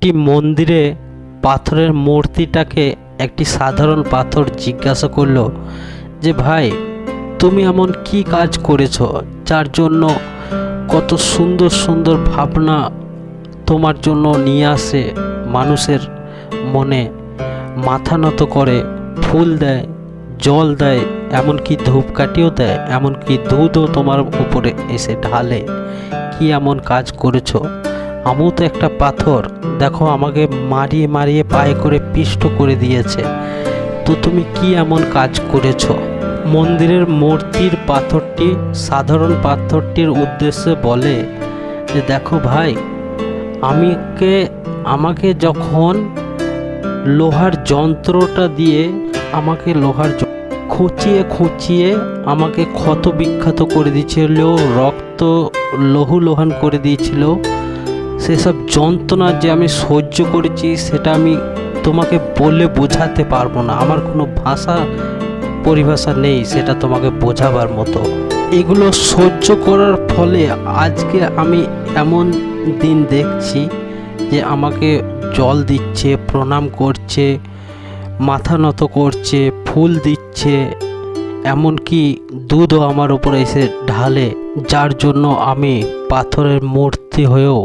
একটি মন্দিরে পাথরের মূর্তিটাকে একটি সাধারণ পাথর জিজ্ঞাসা করলো যে ভাই, তুমি এমন কি কাজ করেছো যার জন্য কত সুন্দর সুন্দর ভাবনা তোমার জন্য নিয়ে আসে, মানুষের মনে মাথা নত করে, ফুল দেয়, জল দেয়, এমনকি ধূপকাঠিও দেয়, এমনকি দুধও তোমার উপরে এসে ঢালে। কি এমন কাজ করেছো? আমিও তো একটা পাথর, দেখো আমাকে মারিয়ে মারিয়ে পায়ে করে পিষ্ট করে দিয়েছে, তো তুমি কি এমন কাজ করেছো? মন্দিরের মূর্তির পাথরটি সাধারণ পাথরটির উদ্দেশ্যে বলে যে দেখো ভাই, আমাকে যখন লোহার যন্ত্রটা দিয়ে আমাকে খুঁচিয়ে খুঁচিয়ে আমাকে ক্ষত বিক্ষত করে দিয়েছিল, রক্ত লহুলুহান করে দিয়েছিল, সেসব যন্ত্রণা যে আমি সহ্য করেছি সেটা আমি তোমাকে বলে বোঝাতে পারবো না। আমার কোনো পরিভাষা নেই সেটা তোমাকে বোঝাবার মতো। এগুলো সহ্য করার ফলে আজকে আমি এমন দিন দেখছি যে আমাকে জল দিচ্ছে, প্রণাম করছে, মাথা নত করছে, ফুল দিচ্ছে, এমনকি দুধও আমার উপরে এসে ঢালে, যার জন্য আমি পাথরের মূর্তি হয়েও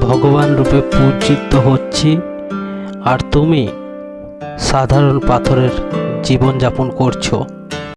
ভগবান রূপে পূজিত হচ্ছি, আর তুমি সাধারণ পাথরের জীবনযাপন করছো।